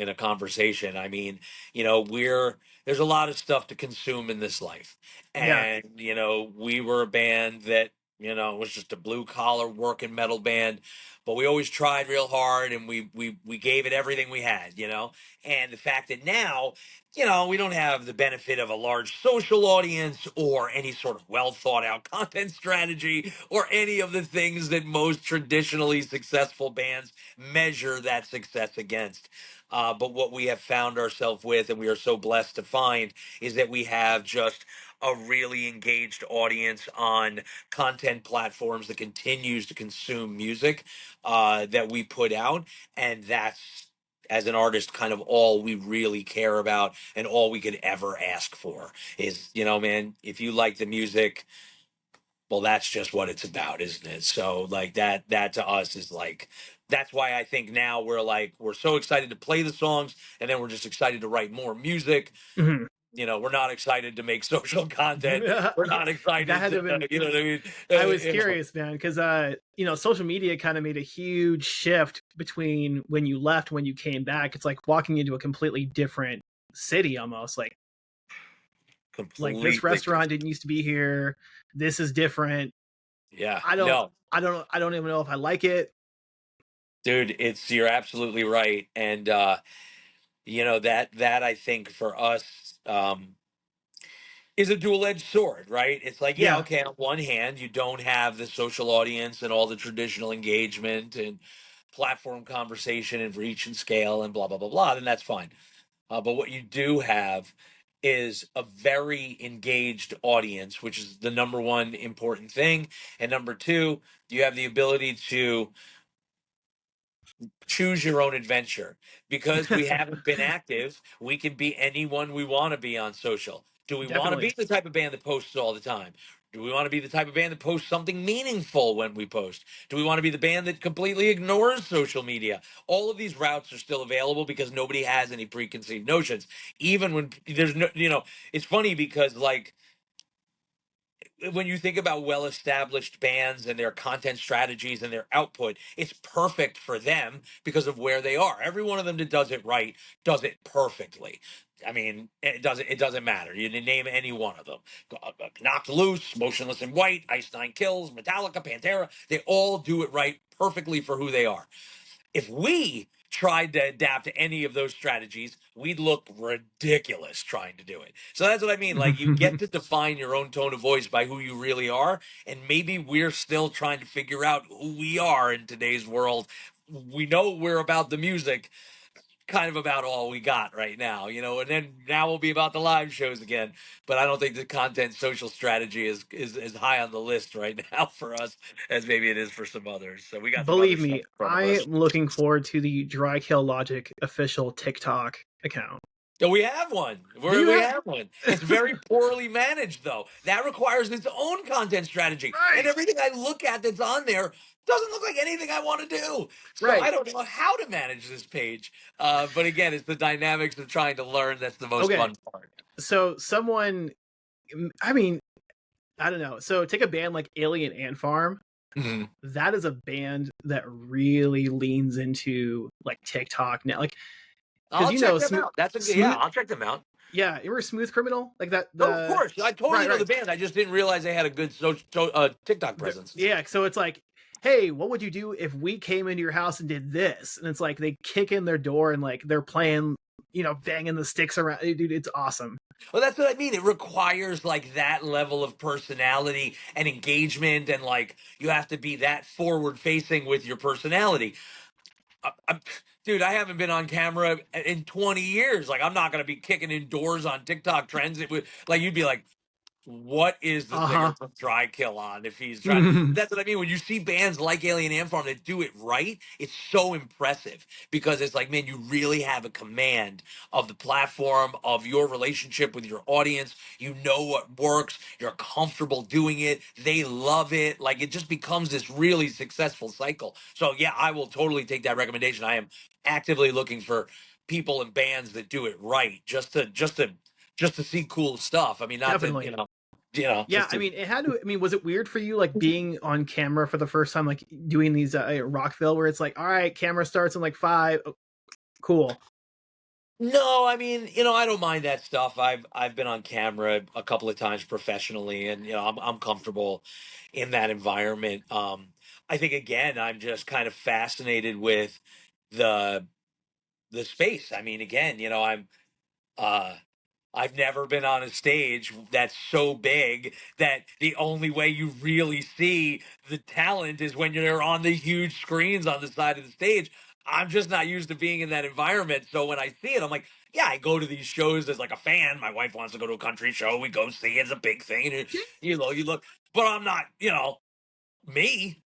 a conversation. I mean, there's a lot of stuff to consume in this life, Yeah, and we were a band that was just a blue collar working metal band, but we always tried real hard, and we gave it everything we had. And the fact that now we don't have the benefit of a large social audience or any sort of well thought out content strategy or any of the things that most traditionally successful bands measure that success against. But what we have found ourselves with, and we are so blessed to find, is that we have just a really engaged audience on content platforms that continues to consume music that we put out. And that's, as an artist, kind of all we really care about and all we could ever ask for is, man, if you like the music, well, that's just what it's about, isn't it? So like that to us is like, that's why I think now we're so excited to play the songs, and then we're just excited to write more music. mhm. We're not excited to make social content. We're not That excited had to to, have been. you know what I mean? I was curious, man, because social media kind of made a huge shift between when you left, when you came back. It's like walking into a completely different city, almost like this Completely. restaurant didn't used to be here. This is different. Yeah. I don't, No, I don't even know if I like it. dude, you're absolutely right. And, that I think for us, is a dual-edged sword, right? It's like, yeah, Yeah, okay, on one hand, you don't have the social audience and all the traditional engagement and platform conversation and reach and scale and blah blah blah blah, then that's fine. But what you do have is a very engaged audience, which is the number one important thing. And number two, you have the ability to choose your own adventure. Because we haven't been active, we can be anyone we want to be on social. Do we want to definitely. be the type of band that posts all the time? Do we want to be the type of band that posts something meaningful when we post? Do we want to be the band that completely ignores social media? All of these routes are still available because nobody has any preconceived notions. Even when there's no, it's funny because, like, when you think about well-established bands and their content strategies and their output, it's perfect for them because of where they are. Every one of them that does it right does it perfectly. I mean, it doesn't matter. You can name any one of them. Knocked Loose, Motionless in White, Ice Nine Kills, Metallica, Pantera. They all do it right perfectly for who they are. If we tried to adapt to any of those strategies, we'd look ridiculous trying to do it. So that's what I mean. Like, you get to define your own tone of voice by who you really are. And maybe we're still trying to figure out who we are in today's world. We know we're about the music, kind of about all we got right now, and then now we'll be about the live shows again. But I don't think the content social strategy is as high on the list right now for us as maybe it is for some others. So we got some other Believe stuff me, in front of I us. am looking forward to the Dry Kill Logic official TikTok account. Yeah, we have one. Do We you we have? have one. It's very poorly managed, though. That requires its own content strategy. And Right, everything I look at that's on there doesn't look like anything I want to do. So I right. don't know how to manage this page. But again, it's the dynamics of trying to learn that's the most Okay, fun part. so someone, I mean, I don't know. So take a band like Alien Ant Farm. Mhm. That is a band that really leans into like TikTok now, like because I'll check them out. That's a good, yeah, smooth, I'll check them out. yeah, you were Smooth Criminal like that Oh, of the course. I totally right, know right. the band. I just didn't realize they had a good TikTok presence. Yeah, so it's like, hey, what would you do if we came into your house and did this? And it's like they kick in their door and like they're playing, banging the sticks around. Dude, it's awesome. Well, that's what I mean. It requires like that level of personality and engagement, and like you have to be that forward facing with your personality. I'm, dude, I haven't been on camera in 20 years. Like, I'm not going to be kicking in doors on TikTok trends. It would, like, you'd be like, what is the singer Uh from Dry Kill on if he's trying? huh. That's what I mean. When you see bands like Alien Ant Farm that do it right, it's so impressive because it's like, man, you really have a command of the platform, of your relationship with your audience. You know what works. You're comfortable doing it. They love it. Like, it just becomes this really successful cycle. So yeah, I will totally take that recommendation. I am actively looking for people and bands that do it right, just to see cool stuff. I mean, not to, Definitely. Yeah, just I to. mean, it had to. I mean, was it weird for you, like being on camera for the first time, like doing these Rockville, where it's like, all right, camera starts in like five. Oh, cool. No, I mean, I don't mind that stuff. I've been on camera a couple of times professionally, and I'm comfortable in that environment. I think again, I'm just kind of fascinated with the the space. I mean, again, uh I've never been on a stage that's so big that the only way you really see the talent is when you're on the huge screens on the side of the stage. I'm just not used to being in that environment. So when I see it, I'm like, yeah, I go to these shows as like a fan. My wife wants to go to a country show. We go see it. It's a big thing. And you look, but I'm not, me.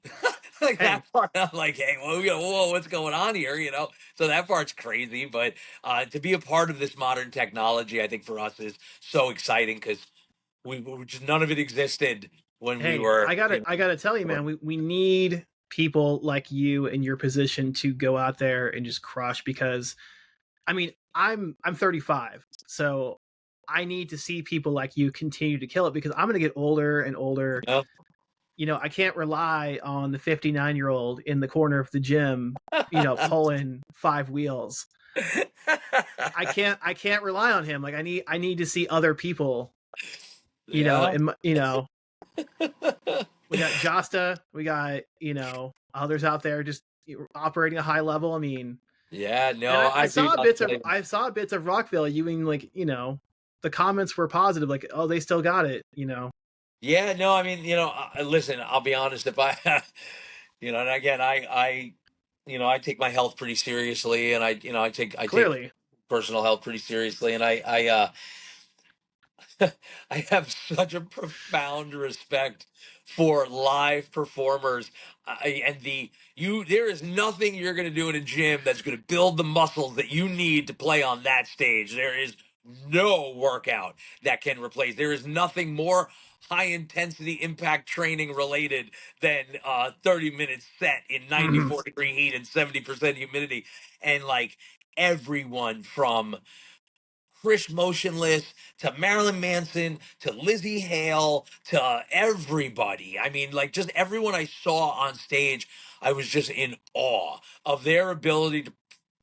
Like Hey, that part, I'm like, hey, whoa, what's going on here? So that part's crazy. But to be a part of this modern technology, I think for us is so exciting because we just none of it existed when we hey, were, I gotta tell you, man, we need people like you in your position to go out there and just crush because I mean, I'm 35, so I need to see people like you continue to kill it because I'm gonna get older and older. you know? I can't rely on the 59-year-old in the corner of the gym, pulling five wheels. I can't rely on him. Like I need to see other people, Yeah. and we got Josta, we got, others out there just operating a high level. I mean, Yeah, and no, I do. I'll tell you. I saw bits of Rockville. You mean like, the comments were positive, like, oh, they still got it. Yeah, no, I mean, listen, I'll be honest. If I, and again, I take my health pretty seriously, and I take Clearly. personal health pretty seriously, and I have such a profound respect for live performers. And there is nothing you're going to do in a gym that's going to build the muscles that you need to play on that stage. There is no workout that can replace. There is nothing more high intensity impact training related than 30 minutes set in Mhm. 94-degree heat and 70% humidity. And like everyone from Chris Motionless to Marilyn Manson to Lizzie Hale to everybody. I mean, like just everyone I saw on stage, I was just in awe of their ability to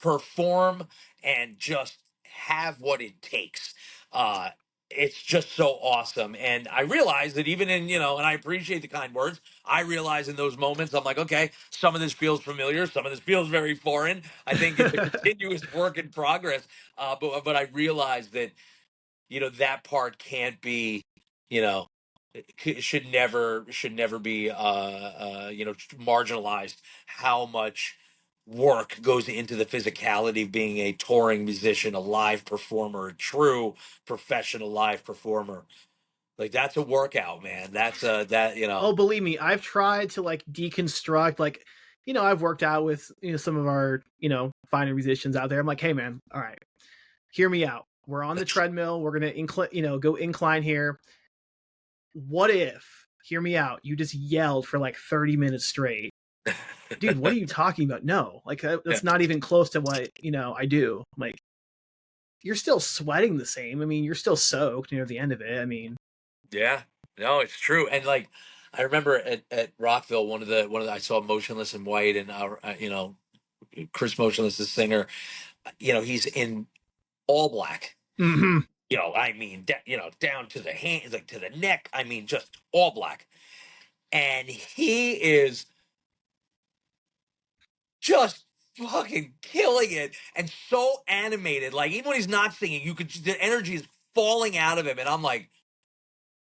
perform and just have what it takes. Uh, it's just so awesome. And I realize that even and I appreciate the kind words. I realize in those moments, I'm like, okay, some of this feels familiar, some of this feels very foreign. I think it's a continuous work in progress, but I realize that that part can't be, you know should never be marginalized. How much work goes into the physicality of being a touring musician, a live performer, a true professional live performer. Like that's a workout, man. That's a that you know Oh, believe me, I've tried to like deconstruct, like, I've worked out with, some of our, finer musicians out there. I'm like, hey man, all right, hear me out. We're on the treadmill. We're gonna go incline here. What if, hear me out, you just yelled for like 30 minutes straight? Dude, what are you talking about? No, like that's not even close to what, I do. Like, you're still sweating the same. I mean, you're still soaked near the end of it. I mean, Yeah, no, it's true. And like, I remember at Rockville, I saw Motionless in White, and Chris Motionless, the singer, he's in all black. Hmm. I mean, down to the hands, like to the neck. I mean, just all black, and he is just fucking killing it and so animated. Like even when he's not singing, you could the energy is falling out of him, and I'm like,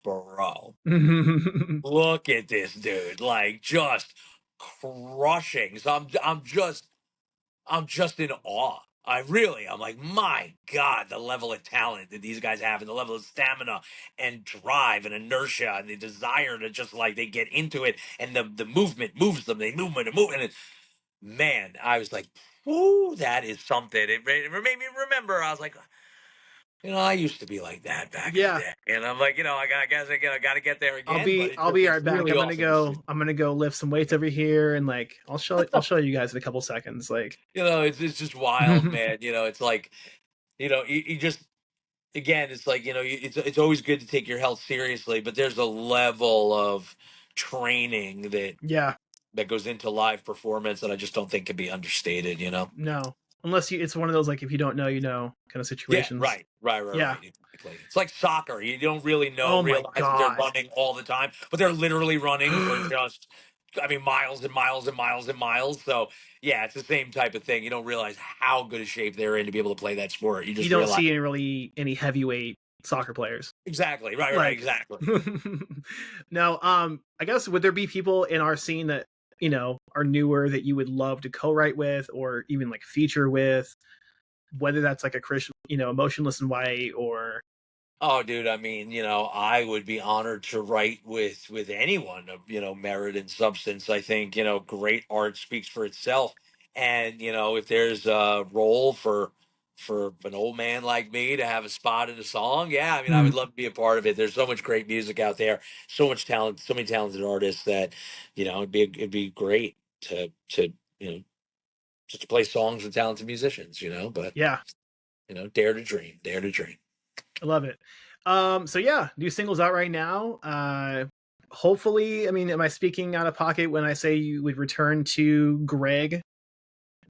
bro, look at this dude, like just crushing. So I'm just in awe. I'm like, my God, the level of talent that these guys have and the level of stamina and drive and inertia and the desire to just like they get into it and the movement moves them. They move and move. And man, I was like, whoo, that is something. It made me remember. I was like, I used to be like that back in the Yeah. day. And I'm like, I guess I got to get there I'll again. But be I'll be it's right back. really awesome to see. I'm gonna go lift some weights over here, and like I'll show you guys in a couple seconds. Like, It's just wild, man. It's like, you just again, it's like it's always good to take your health seriously, but there's a level of training yeah, that goes into live performance that I just don't think can be understated. no, unless you, it's one of those like if you don't know, you know kind of Yeah, situations. right, right, right, Yeah. right. Exactly. It's like soccer. You don't really Oh my realize that they're god. running all the time, but they're literally running for just, I mean, miles and miles and miles and miles. So yeah, it's the same type of thing. You don't realize how good a shape they're in to be able to play that sport. You You just don't realize see any heavyweight soccer players. exactly. Right, right, right, Like, exactly. now, I guess would there be people in our scene that are newer that you would love to co-write with or even like feature with, whether that's like a Christian, Emotionless in White or Oh, dude, I mean, I would be honored to write with anyone of, merit and substance. I think, great art speaks for itself. And, if there's a role for an old man like me to have a spot in a song, yeah, I mean, I would love to be a part of it. There's so much great music out there, so much talent, so many talented artists that, it'd be great to, just to play songs with talented musicians, but, yeah, dare to dream, dare to dream. I love it. So yeah, new singles out right now. Hopefully, I mean, am I speaking out of pocket when I say you would return to Greg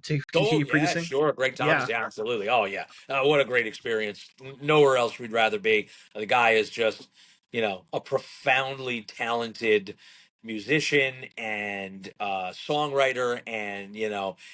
to Oh continue yeah, producing? sure. Greg Thomas, Yeah, yeah, absolutely. Oh yeah, what a great experience. Nowhere else we'd rather be. The guy is just, a profoundly talented musician and songwriter, and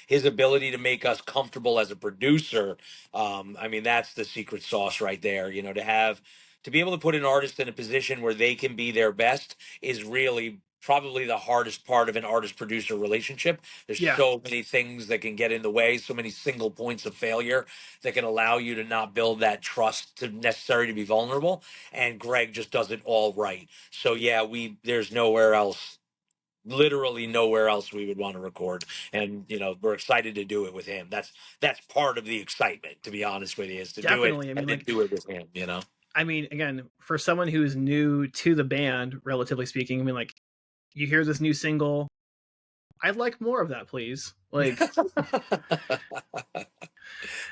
his ability to make us comfortable as a producer. I mean, that's the secret sauce right there. To be able to put an artist in a position where they can be their best is really probably the hardest part of an artist producer relationship. There's yeah, so many things that can get in the way, so many single points of failure that can allow you to not build that trust to necessary to be vulnerable. And Greg just does it all right. So yeah, there's nowhere else, literally nowhere else we would want to record. And we're excited to do it with him. That's part of the excitement, to be honest with you, is to do it definitely. I and mean, then like, do it with him. I mean, again, for someone who's new to the band, relatively speaking, I mean, like, you hear this new single, I'd like more of that, please. Like,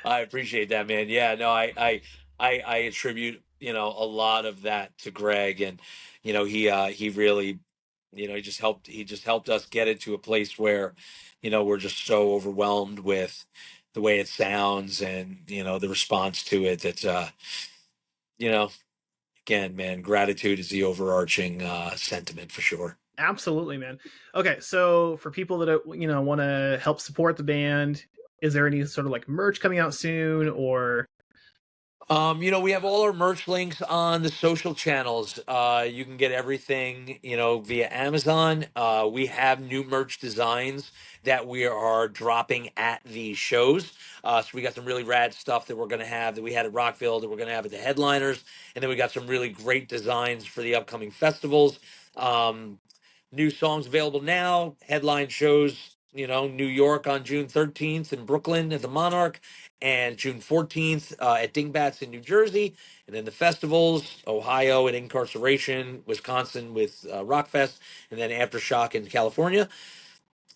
I appreciate that, man. Yeah, no, I attribute a lot of that to Greg, and he really, he just helped us get it to a place where we're just so overwhelmed with the way it sounds and the response to it. That you know again, man, gratitude is the overarching sentiment for sure. absolutely, man. Okay, so for people that want to help support the band, is there any sort of like merch coming out soon, or We have all our merch links on the social channels. You can get everything, via Amazon. We have new merch designs that we are dropping at the shows. So we got some really rad stuff that we're going to have that we had at Rockville that we're going to have at the headliners. And then we got some really great designs for the upcoming festivals. Um, New songs available now. Headline shows, New York on June 13th and Brooklyn at the Monarch, and June 14th at Dingbats in New Jersey. And then the festivals, Ohio at Incarceration, Wisconsin with Rockfest, and then Aftershock in California.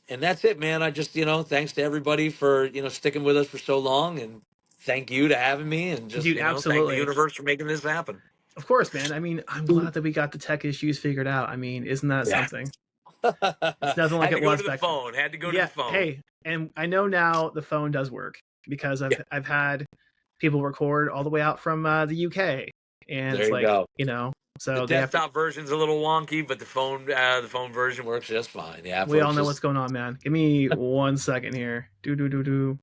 And that's it, man. I just, thanks to everybody for, sticking with us for so long. And thank you to having me. And just, dude? thank the Absolutely. universe for making this happen. Of course, man. I mean, I'm glad that we got the tech issues figured out. I mean, isn't that Yeah. something? It's nothing like Had to it go was to the back. phone. Had to go to the Yeah. phone. Hey, and I know now the phone does work because Yeah. I've had people record all the way out from the UK, and There it's you like, go. The so they have to. desktop version's a little wonky, but the phone version works just fine. The app We all works know just what's going on, man. Give me 1 second here. Do do do do.